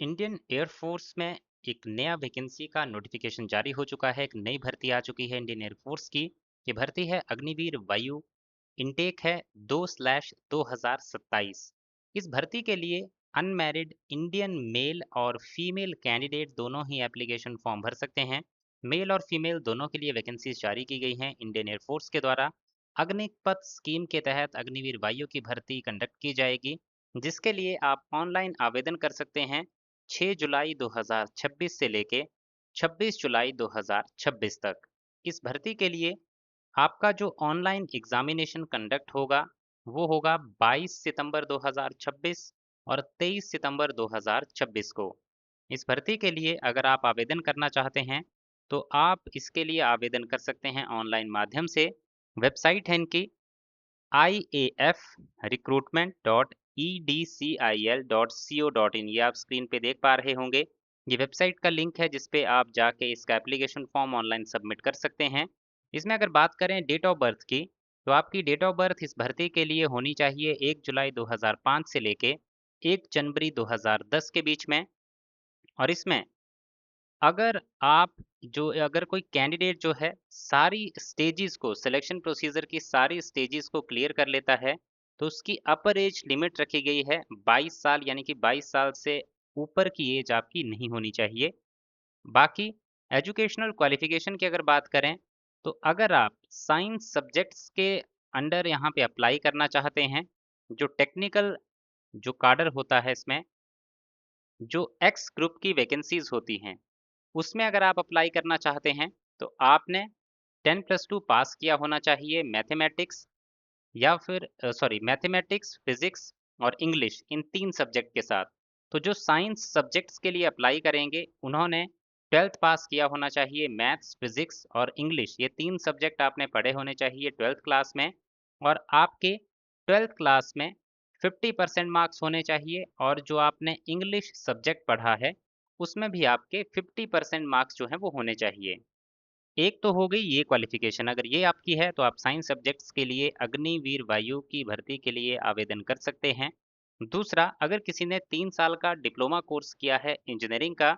Indian air force में एक नया वैकेंसी का नोटिफिकेशन जारी हो चुका है। एक नई भर्ती आ चुकी है इंडियन एयरफोर्स की। ये भर्ती है अग्निवीर वायु। इनटेक है 2/2027। इस भर्ती के लिए अनमैरिड इंडियन मेल और फीमेल कैंडिडेट दोनों ही एप्लीकेशन फॉर्म भर सकते हैं। मेल और फीमेल दोनों के लिए वैकेंसीज जारी की गई हैं इंडियन एयरफोर्स के द्वारा। अग्निपथ स्कीम के तहत अग्निवीर वायु की भर्ती कंडक्ट की जाएगी, जिसके लिए आप ऑनलाइन आवेदन कर सकते हैं 6 जुलाई 2026 से लेके 26 जुलाई 2026 तक। इस भर्ती के लिए आपका जो ऑनलाइन एग्जामिनेशन कंडक्ट होगा वो होगा 22 सितंबर 2026 और 23 सितंबर 2026 को। इस भर्ती के लिए अगर आप आवेदन करना चाहते हैं तो आप इसके लिए आवेदन कर सकते हैं ऑनलाइन माध्यम से। वेबसाइट है इनकी iafrecruitment.edcil.co.in। ये आप स्क्रीन पे देख पा रहे होंगे। ये वेबसाइट का लिंक है जिस पे आप जाके इसका एप्लीकेशन फॉर्म ऑनलाइन सबमिट कर सकते हैं। इसमें अगर बात करें डेट ऑफ बर्थ की, तो आपकी डेट ऑफ बर्थ इस भर्ती के लिए होनी चाहिए 1 जुलाई 2005 से लेके 1 जनवरी 2010 के बीच में। और इसमें अगर आप अगर कोई कैंडिडेट जो है सारी स्टेजेस को, सिलेक्शन प्रोसीजर की सारी स्टेजेस को क्लियर कर लेता है, तो उसकी अपर एज लिमिट रखी गई है 22 साल, यानी कि 22 साल से ऊपर की एज आपकी नहीं होनी चाहिए। बाकी एजुकेशनल क्वालिफिकेशन की अगर बात करें, तो अगर आप साइंस सब्जेक्ट्स के अंडर यहाँ पे अप्लाई करना चाहते हैं, जो टेक्निकल जो काडर होता है इसमें, जो एक्स ग्रुप की वैकेंसीज होती हैं, उसमें अगर आप अप्लाई करना चाहते हैं तो आपने 10+2 पास किया होना चाहिए मैथमेटिक्स, या फिर मैथमेटिक्स, फिजिक्स और इंग्लिश, इन 3 सब्जेक्ट के साथ। तो जो साइंस सब्जेक्ट्स के लिए अप्लाई करेंगे उन्होंने 12th पास किया होना चाहिए। मैथ्स, फिजिक्स और इंग्लिश, ये 3 सब्जेक्ट आपने पढ़े होने चाहिए 12th क्लास में। और आपके 12th क्लास में 50% मार्क्स होने चाहिए, और जो आपने इंग्लिश सब्जेक्ट पढ़ा है उसमें भी आपके 50% मार्क्स जो हैं वो होने चाहिए। एक तो हो गई ये क्वालिफिकेशन, अगर ये आपकी है तो आप साइंस सब्जेक्ट्स के लिए अग्निवीर वायु की भर्ती के लिए आवेदन कर सकते हैं। दूसरा, अगर किसी ने 3 साल का डिप्लोमा कोर्स किया है इंजीनियरिंग का,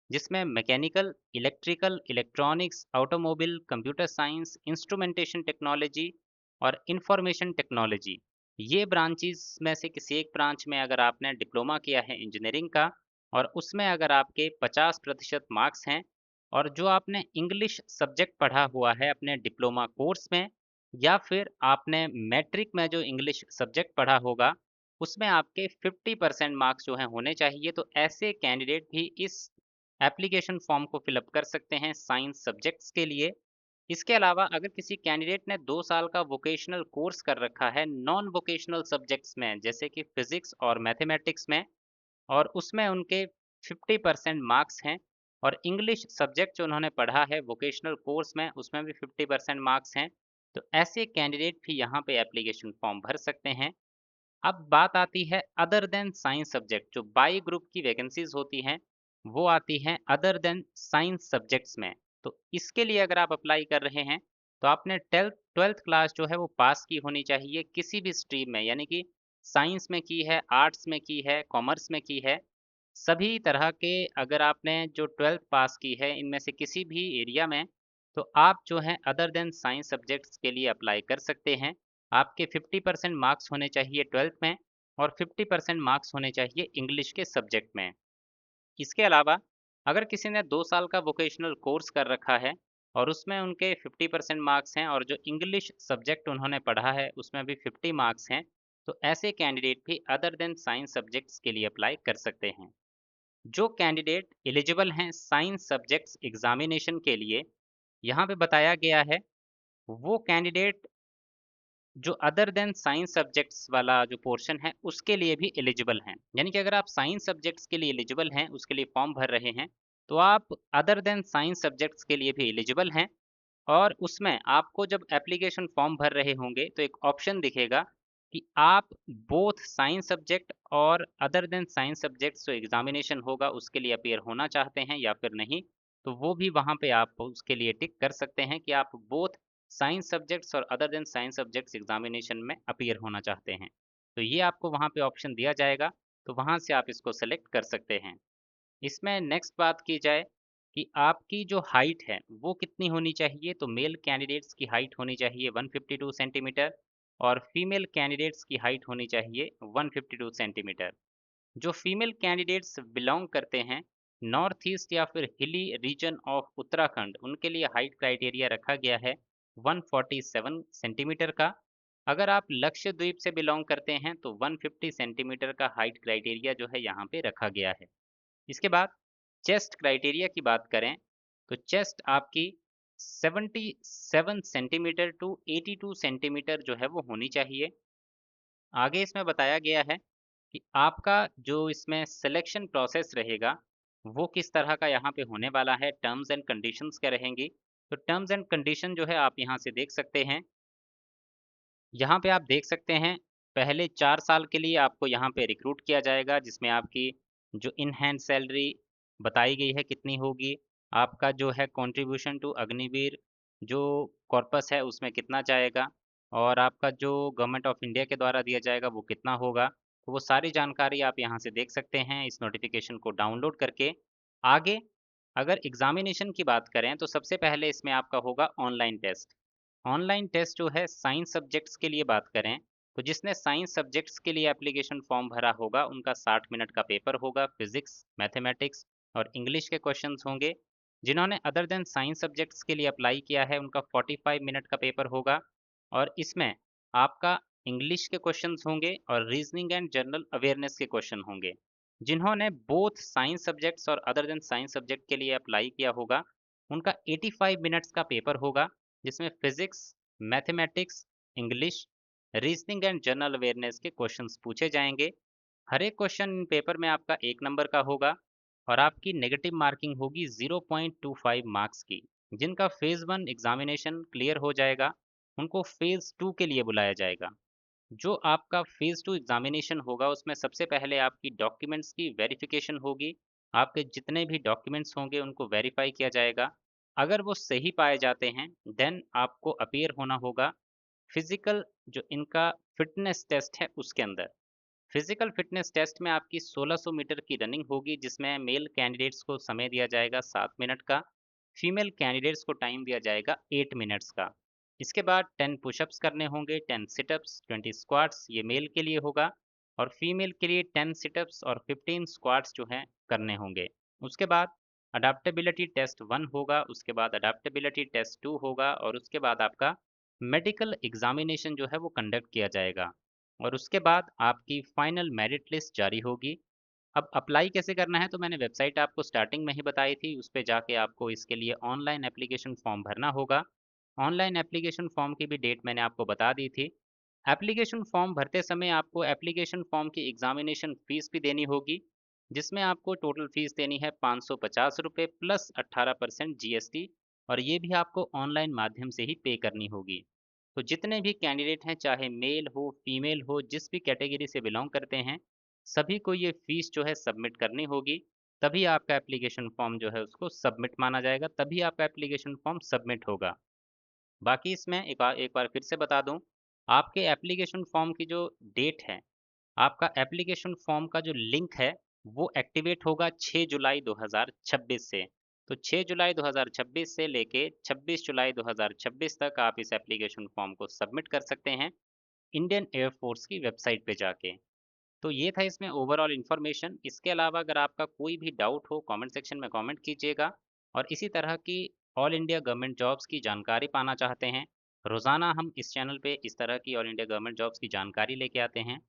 जिसमें mechanical, electrical, electronics, automobile, computer science, instrumentation technology और इंफॉर्मेशन टेक्नोलॉजी, ये ब्रांचेस में से किसी एक ब्रांच में अगर आपने डिप्लोमा किया है इंजीनियरिंग का, और उसमें अगर आपके 50% मार्क्स हैं, और जो आपने इंग्लिश सब्जेक्ट पढ़ा हुआ है अपने डिप्लोमा कोर्स में, या फिर आपने मैट्रिक में जो इंग्लिश सब्जेक्ट पढ़ा होगा उसमें आपके 50% मार्क्स जो हैं होने चाहिए, तो ऐसे कैंडिडेट भी इस एप्लीकेशन फॉर्म को फिलअप कर सकते हैं साइंस सब्जेक्ट्स के लिए। इसके अलावा अगर किसी कैंडिडेट ने 2 साल का वोकेशनल कोर्स कर रखा है नॉन वोकेशनल सब्जेक्ट्स में, जैसे कि फिजिक्स और मैथमेटिक्स में, और उसमें उनके 50% मार्क्स हैं, और इंग्लिश सब्जेक्ट जो उन्होंने पढ़ा है वोकेशनल कोर्स में उसमें भी 50% मार्क्स हैं, तो ऐसे कैंडिडेट भी यहाँ पे एप्लीकेशन फॉर्म भर सकते हैं। अब बात आती है अदर देन साइंस सब्जेक्ट, जो बाई ग्रुप की वैकेंसीज होती हैं वो आती हैं अदर देन साइंस सब्जेक्ट्स में। तो इसके लिए अगर आप अप्लाई कर रहे हैं तो आपने ट्वेल्थ क्लास जो है वो पास की होनी चाहिए किसी भी स्ट्रीम में, यानी कि साइंस में की है, आर्ट्स में की है, कॉमर्स में की है, सभी तरह के। अगर आपने जो 12th पास की है इनमें से किसी भी एरिया में, तो आप जो हैं अदर देन साइंस सब्जेक्ट्स के लिए अप्लाई कर सकते हैं। आपके 50% मार्क्स होने चाहिए 12th में, और 50% मार्क्स होने चाहिए इंग्लिश के सब्जेक्ट में। इसके अलावा अगर किसी ने 2 साल का वोकेशनल कोर्स कर रखा है और उसमें उनके 50% मार्क्स हैं, और जो इंग्लिश सब्जेक्ट उन्होंने पढ़ा है उसमें भी 50 मार्क्स हैं, तो ऐसे कैंडिडेट भी अदर देन साइंस सब्जेक्ट्स के लिए अप्लाई कर सकते हैं। जो कैंडिडेट एलिजिबल हैं साइंस सब्जेक्ट्स एग्जामिनेशन के लिए, यहाँ पे बताया गया है वो कैंडिडेट जो अदर देन साइंस सब्जेक्ट्स वाला जो पोर्शन है उसके लिए भी एलिजिबल हैं। यानी कि अगर आप साइंस सब्जेक्ट्स के लिए एलिजिबल हैं, उसके लिए फॉर्म भर रहे हैं, तो आप अदर देन साइंस सब्जेक्ट्स के लिए भी एलिजिबल हैं। और उसमें आपको जब एप्लीकेशन फॉर्म भर रहे होंगे तो एक ऑप्शन दिखेगा कि आप बोथ साइंस सब्जेक्ट और अदर देन साइंस सब्जेक्ट्स जो एग्जामिनेशन होगा उसके लिए अपीयर होना चाहते हैं या फिर नहीं। तो वो भी वहाँ पे आप उसके लिए टिक कर सकते हैं कि आप बोथ साइंस सब्जेक्ट्स और other than science subjects examination में अपीयर होना चाहते हैं। तो ये आपको वहाँ पे ऑप्शन दिया जाएगा, तो वहाँ से आप इसको सेलेक्ट कर सकते हैं। इसमें नेक्स्ट बात की जाए कि आपकी जो हाइट है वो कितनी होनी चाहिए, तो मेल कैंडिडेट्स की हाइट होनी चाहिए 152 सेंटीमीटर और फीमेल कैंडिडेट्स की हाइट होनी चाहिए 152 सेंटीमीटर। जो फीमेल कैंडिडेट्स बिलोंग करते हैं नॉर्थ ईस्ट या फिर हिली रीजन ऑफ उत्तराखंड, उनके लिए हाइट क्राइटेरिया रखा गया है 147 सेंटीमीटर का। अगर आप लक्षद्वीप से बिलोंग करते हैं तो 150 सेंटीमीटर का हाइट क्राइटेरिया जो है यहाँ पे रखा गया है। इसके बाद चेस्ट क्राइटेरिया की बात करें तो चेस्ट आपकी 77 सेंटीमीटर टू 82 सेंटीमीटर जो है वो होनी चाहिए। आगे इसमें बताया गया है कि आपका जो इसमें सिलेक्शन प्रोसेस रहेगा वो किस तरह का यहाँ पे होने वाला है, टर्म्स एंड कंडीशंस क्या रहेंगी। तो टर्म्स एंड कंडीशन जो है आप यहाँ से देख सकते हैं। यहाँ पे आप देख सकते हैं पहले 4 साल के लिए आपको यहाँ पे रिक्रूट किया जाएगा, जिसमें आपकी जो इन हैंड सैलरी बताई गई है कितनी होगी, आपका जो है कंट्रीब्यूशन टू अग्निवीर जो कॉर्पस है उसमें कितना जाएगा, और आपका जो गवर्नमेंट ऑफ इंडिया के द्वारा दिया जाएगा वो कितना होगा। तो वो सारी जानकारी आप यहाँ से देख सकते हैं इस नोटिफिकेशन को डाउनलोड करके। आगे अगर एग्जामिनेशन की बात करें तो सबसे पहले इसमें आपका होगा ऑनलाइन टेस्ट। ऑनलाइन टेस्ट जो है साइंस सब्जेक्ट्स के लिए बात करें तो जिसने साइंस सब्जेक्ट्स के लिए एप्लीकेशन फॉर्म भरा होगा उनका 60 मिनट का पेपर होगा, फिजिक्स मैथमेटिक्स और इंग्लिश के क्वेश्चंस होंगे। जिन्होंने अदर देन साइंस सब्जेक्ट्स के लिए अप्लाई किया है उनका 45 मिनट का पेपर होगा, और इसमें आपका इंग्लिश के क्वेश्चंस होंगे और रीजनिंग एंड जनरल अवेयरनेस के क्वेश्चन होंगे। जिन्होंने बोथ साइंस सब्जेक्ट्स और अदर देन साइंस सब्जेक्ट के लिए अप्लाई किया होगा उनका 85 मिनट्स का पेपर होगा, जिसमें physics mathematics English reasoning and general awareness के क्वेश्चंस पूछे जाएंगे। हर एक क्वेश्चन इन पेपर में आपका 1 नंबर का होगा और आपकी नेगेटिव मार्किंग होगी 0.25 मार्क्स की। जिनका फेज़ 1 एग्जामिनेशन क्लियर हो जाएगा उनको फेज़ 2 के लिए बुलाया जाएगा। जो आपका फेज़ 2 एग्जामिनेशन होगा उसमें सबसे पहले आपकी डॉक्यूमेंट्स की वेरिफिकेशन होगी। आपके जितने भी डॉक्यूमेंट्स होंगे उनको वेरीफाई किया जाएगा। अगर वो सही पाए जाते हैं देन आपको अपीयर होना होगा फिजिकल जो इनका फिटनेस टेस्ट है उसके अंदर। फिजिकल फिटनेस टेस्ट में आपकी 1600 मीटर की रनिंग होगी, जिसमें मेल कैंडिडेट्स को समय दिया जाएगा 7 मिनट का, फीमेल कैंडिडेट्स को टाइम दिया जाएगा 8 मिनट्स का। इसके बाद 10 पुशअप्स करने होंगे, 10 सिटअप्स, 20 स्क्वाट्स, ये मेल के लिए होगा, और फीमेल के लिए 10 सिटअप्स और 15 स्क्वाट्स जो हैं करने होंगे। उसके बाद अडेप्टेबिलिटी टेस्ट 1 होगा, उसके बाद अडेप्टेबिलिटी टेस्ट 2 होगा, और उसके बाद आपका मेडिकल एग्जामिनेशन जो है वो कंडक्ट किया जाएगा, और उसके बाद आपकी फाइनल मेरिट लिस्ट जारी होगी। अब अप्लाई कैसे करना है तो मैंने वेबसाइट आपको स्टार्टिंग में ही बताई थी, उस पे जाके आपको इसके लिए ऑनलाइन एप्लीकेशन फॉर्म भरना होगा। ऑनलाइन एप्लीकेशन फॉर्म की भी डेट मैंने आपको बता दी थी। एप्लीकेशन फॉर्म भरते समय आपको एप्लीकेशन फॉर्म की एग्जामिनेशन फीस भी देनी होगी, जिसमें आपको टोटल फीस देनी है 550 रुपये प्लस 18% जीएसटी, और ये भी आपको ऑनलाइन माध्यम से ही पे करनी होगी। तो जितने भी कैंडिडेट हैं चाहे मेल हो फीमेल हो जिस भी कैटेगरी से बिलोंग करते हैं सभी को ये फीस जो है सबमिट करनी होगी। तभी आपका एप्लीकेशन फॉर्म जो है उसको सबमिट माना जाएगा, तभी आपका एप्लीकेशन फॉर्म सबमिट होगा। बाकी इसमें एक बार फिर से बता दूं, आपके एप्लीकेशन फॉर्म की जो डेट है, आपका एप्लीकेशन फॉर्म का जो लिंक है वो एक्टिवेट होगा 6 जुलाई 2026 से। तो 6 जुलाई 2026 से लेके 26 जुलाई 2026 तक आप इस एप्लीकेशन फॉर्म को सबमिट कर सकते हैं इंडियन एयरफोर्स की वेबसाइट पे जाके। तो ये था इसमें ओवरऑल इन्फॉर्मेशन। इसके अलावा अगर आपका कोई भी डाउट हो कमेंट सेक्शन में कमेंट कीजिएगा, और इसी तरह की ऑल इंडिया गवर्नमेंट जॉब्स की जानकारी पाना चाहते हैं, रोज़ाना हम इस चैनल पे इस तरह की ऑल इंडिया गवर्नमेंट जॉब्स की जानकारी लेके आते हैं।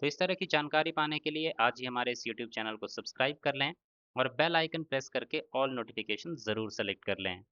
तो इस तरह की जानकारी पाने के लिए आज ही हमारे इस यूट्यूब चैनल को सब्सक्राइब कर लें और बेल आइकन प्रेस करके ऑल नोटिफिकेशन ज़रूर सेलेक्ट कर लें।